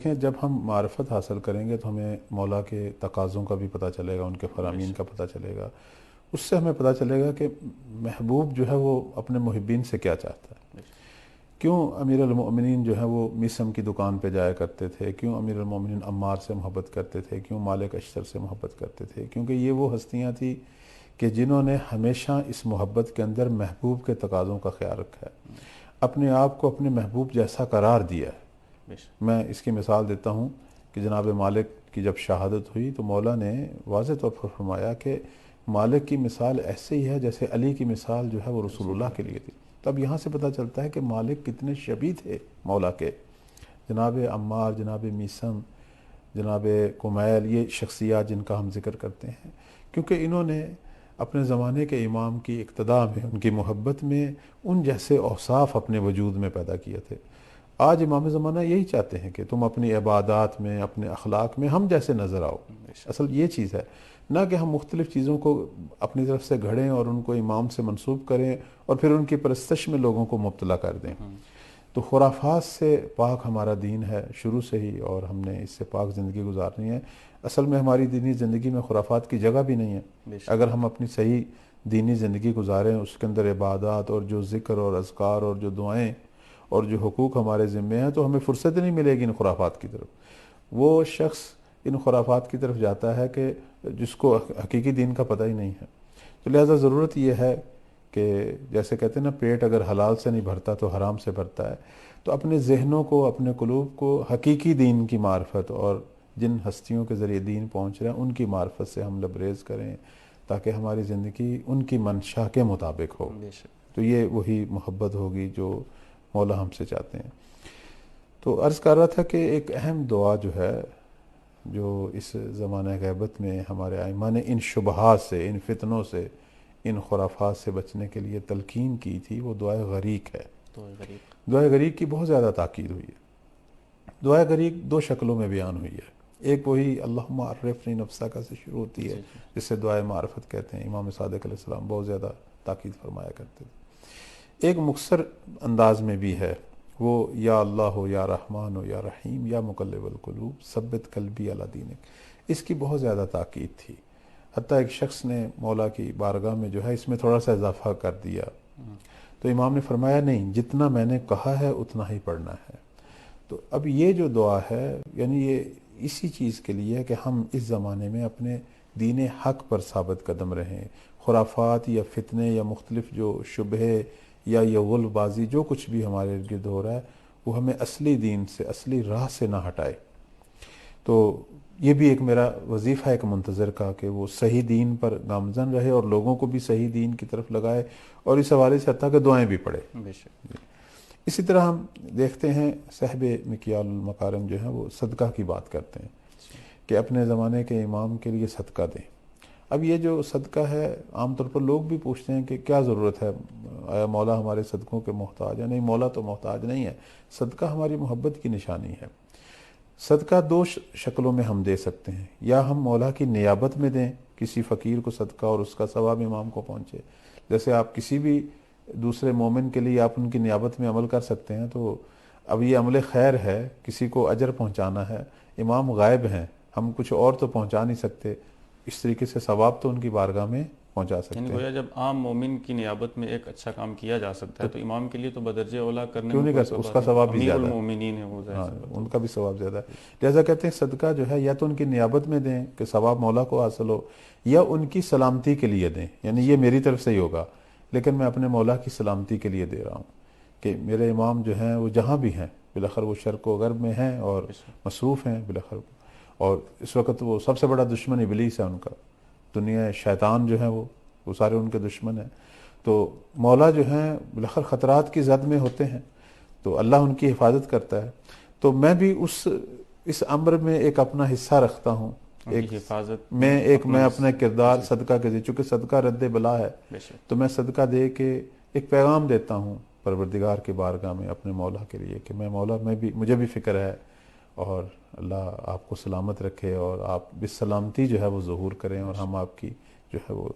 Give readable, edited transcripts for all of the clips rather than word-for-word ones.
دیکھیں جب ہم معرفت حاصل کریں گے تو ہمیں مولا کے تقاضوں کا بھی پتہ چلے گا، ان کے فرامین کا پتہ چلے گا. اس سے ہمیں پتہ چلے گا کہ محبوب جو ہے وہ اپنے محبین سے کیا چاہتا ہے. کیوں امیر المؤمنین جو ہے وہ میسم کی دکان پہ جایا کرتے تھے، کیوں امیر المؤمنین عمار سے محبت کرتے تھے، کیوں مالک اشتر سے محبت کرتے تھے؟ کیونکہ یہ وہ ہستیاں تھیں کہ جنہوں نے ہمیشہ اس محبت کے اندر محبوب کے تقاضوں کا خیال رکھا ہے، اپنے آپ کو اپنے محبوب جیسا قرار دیا ہے. میں اس کی مثال دیتا ہوں کہ جناب مالک کی جب شہادت ہوئی تو مولا نے واضح طور پر فرمایا کہ مالک کی مثال ایسے ہی ہے جیسے علی کی مثال جو ہے وہ رسول اللہ کے لیے تھی. تب یہاں سے پتہ چلتا ہے کہ مالک کتنے شبیہ تھے مولا کے. جناب عمار، جناب میسم، جناب کمیل، یہ شخصیات جن کا ہم ذکر کرتے ہیں، کیونکہ انہوں نے اپنے زمانے کے امام کی اقتداء میں، ان کی محبت میں ان جیسے اوصاف اپنے وجود میں پیدا کیے تھے. آج امام زمانہ یہی چاہتے ہیں کہ تم اپنی عبادات میں، اپنے اخلاق میں ہم جیسے نظر آؤ. اصل یہ چیز ہے، نہ کہ ہم مختلف چیزوں کو اپنی طرف سے گھڑیں اور ان کو امام سے منسوب کریں اور پھر ان کی پرستش میں لوگوں کو مبتلا کر دیں. تو خرافات سے پاک ہمارا دین ہے شروع سے ہی، اور ہم نے اس سے پاک زندگی گزارنی ہے. اصل میں ہماری دینی زندگی میں خرافات کی جگہ بھی نہیں ہے. اگر ہم اپنی صحیح دینی زندگی گزاریں، اس کے اندر عبادات اور جو ذکر اور اذکار اور جو دعائیں اور جو حقوق ہمارے ذمے ہیں، تو ہمیں فرصت نہیں ملے گی ان خرافات کی طرف. وہ شخص ان خرافات کی طرف جاتا ہے کہ جس کو حقیقی دین کا پتہ ہی نہیں ہے. تو لہٰذا ضرورت یہ ہے کہ جیسے کہتے ہیں نا، پیٹ اگر حلال سے نہیں بھرتا تو حرام سے بھرتا ہے. تو اپنے ذہنوں کو، اپنے قلوب کو حقیقی دین کی معرفت اور جن ہستیوں کے ذریعے دین پہنچ رہا ہے ان کی معرفت سے ہم لبریز کریں، تاکہ ہماری زندگی ان کی منشا کے مطابق ہو. تو یہ وہی محبت ہوگی جو مولا ہم سے چاہتے ہیں. تو عرض کر رہا تھا کہ ایک اہم دعا جو ہے، جو اس زمانہ غیبت میں ہمارے ائمہ نے ان شبہات سے، ان فتنوں سے، ان خرافات سے بچنے کے لیے تلقین کی تھی، وہ دعائے غریق ہے. دعائے غریق کی بہت زیادہ تاکید ہوئی ہے. دعائے غریق دو شکلوں میں بیان ہوئی ہے. ایک وہی اللہم عرفنی نفسک سے شروع ہوتی ہے، جس سے دعائے معرفت کہتے ہیں. امام صادق علیہ السلام بہت زیادہ تاکید فرمایا کرتے تھے. ایک مختصر انداز میں بھی ہے، وہ یا اللہ ہو، یا رحمان ہو، یا رحیم، یا مقلب القلوب ثبت قلبی علی دینک. اس کی بہت زیادہ تاکید تھی. حتیٰ ایک شخص نے مولا کی بارگاہ میں جو ہے اس میں تھوڑا سا اضافہ کر دیا. تو امام نے فرمایا نہیں، جتنا میں نے کہا ہے اتنا ہی پڑھنا ہے. تو اب یہ جو دعا ہے، یعنی یہ اسی چیز کے لیے ہے کہ ہم اس زمانے میں اپنے دین حق پر ثابت قدم رہیں. خرافات یا فتنے یا مختلف جو شبہے یا یہ غل بازی جو کچھ بھی ہمارے ارد گرد ہو رہا ہے، وہ ہمیں اصلی دین سے، اصلی راہ سے نہ ہٹائے. تو یہ بھی ایک میرا وظیفہ ہے ایک منتظر کا، کہ وہ صحیح دین پر گامزن رہے اور لوگوں کو بھی صحیح دین کی طرف لگائے، اور اس حوالے سے حتیٰ کہ دعائیں بھی پڑھے. اسی طرح ہم دیکھتے ہیں صاحب مکیال المکارم جو ہیں وہ صدقہ کی بات کرتے ہیں کہ اپنے زمانے کے امام کے لیے صدقہ دیں. اب یہ جو صدقہ ہے، عام طور پر لوگ بھی پوچھتے ہیں کہ کیا ضرورت ہے، آیا مولا ہمارے صدقوں کے محتاج ہے؟ نہیں، مولا تو محتاج نہیں ہے. صدقہ ہماری محبت کی نشانی ہے. صدقہ دو شکلوں میں ہم دے سکتے ہیں. یا ہم مولا کی نیابت میں دیں کسی فقیر کو صدقہ، اور اس کا ثواب امام کو پہنچے. جیسے آپ کسی بھی دوسرے مومن کے لیے آپ ان کی نیابت میں عمل کر سکتے ہیں. تو اب یہ عمل خیر ہے، کسی کو اجر پہنچانا ہے. امام غائب ہیں، ہم کچھ اور تو پہنچا نہیں سکتے، اس طریقے سے ثواب تو ان کی بارگاہ میں پہنچا سکتے ہیں. گویا جب عام مومن کی نیابت میں ایک اچھا کام کیا جا سکتا ہے تو امام کے لیے تو بدرجہ اولیٰ کرنے کیوں میں نہیں کر، اس کا ثواب بھی امیر زیادہ، المومنین ہے وہ، ہاں ان کا بھی ثواب زیادہ ہے. لہٰذا کہتے ہیں صدقہ جو ہے یا تو ان کی نیابت میں دیں کہ ثواب مولا کو حاصل ہو، یا ان کی سلامتی کے لیے دیں. یعنی یہ میری طرف سے ہی ہوگا، لیکن میں اپنے مولا کی سلامتی کے لیے دے رہا ہوں کہ میرے امام جو ہیں وہ جہاں بھی ہیں، بالاخر وہ شرق و غرب میں ہیں اور مصروف ہیں بالاخر. اور اس وقت وہ سب سے بڑا دشمن ابلیس ہے ان کا. دنیا شیطان جو ہیں وہ سارے ان کے دشمن ہیں. تو مولا جو ہیں بالاخر خطرات کی زد میں ہوتے ہیں، تو اللہ ان کی حفاظت کرتا ہے. تو میں بھی اس امر میں ایک اپنا حصہ رکھتا ہوں. حفاظت میں اپنا کردار صدقہ کے ذریعے، چونکہ صدقہ رد بلا ہے، تو میں صدقہ دے کے ایک پیغام دیتا ہوں پروردگار کی بارگاہ میں اپنے مولا کے لیے کہ میں مولا، مجھے بھی فکر ہے، اور اللہ آپ کو سلامت رکھے اور آپ بسلامتی جو ہے وہ ظہور کریں، اور ہم آپ کی جو ہے وہ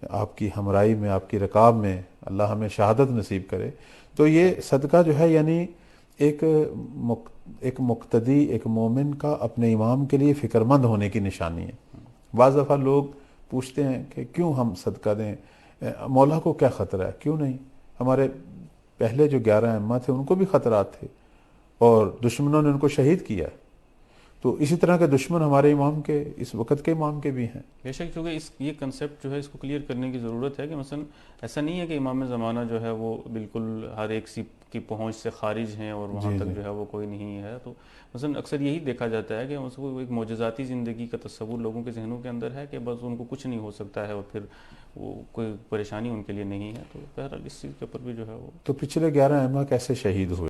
آپ کی ہمراہی میں، آپ کی رکاب میں اللہ ہمیں شہادت نصیب کرے. تو یہ صدقہ جو ہے یعنی ایک مقتدی، ایک مومن کا اپنے امام کے لیے فکر مند ہونے کی نشانی ہے. بعض دفعہ لوگ پوچھتے ہیں کہ کیوں ہم صدقہ دیں، مولا کو کیا خطرہ ہے؟ کیوں نہیں؟ ہمارے پہلے جو 11 ائمہ تھے ان کو بھی خطرات تھے اور دشمنوں نے ان کو شہید کیا ہے. تو اسی طرح کے دشمن ہمارے امام کے، اس وقت کے امام کے بھی ہیں. بے شک، چونکہ یہ کنسیپٹ جو ہے اس کو کلیئر کرنے کی ضرورت ہے کہ مثلا ایسا نہیں ہے کہ امام زمانہ جو ہے وہ بالکل ہر ایک کی پہنچ سے خارج ہیں اور وہاں تک جو ہے وہ کوئی نہیں ہے. تو مثلا اکثر یہی دیکھا جاتا ہے کہ اس کو ایک معجزاتی زندگی کا تصور لوگوں کے ذہنوں کے اندر ہے کہ بس ان کو کچھ نہیں ہو سکتا ہے اور پھر وہ کوئی پریشانی ان کے لیے نہیں ہے. تو بہرحال اس چیز کے اوپر بھی جو ہے وہ تو پچھلے 11 ائمہ کیسے شہید ہوئے؟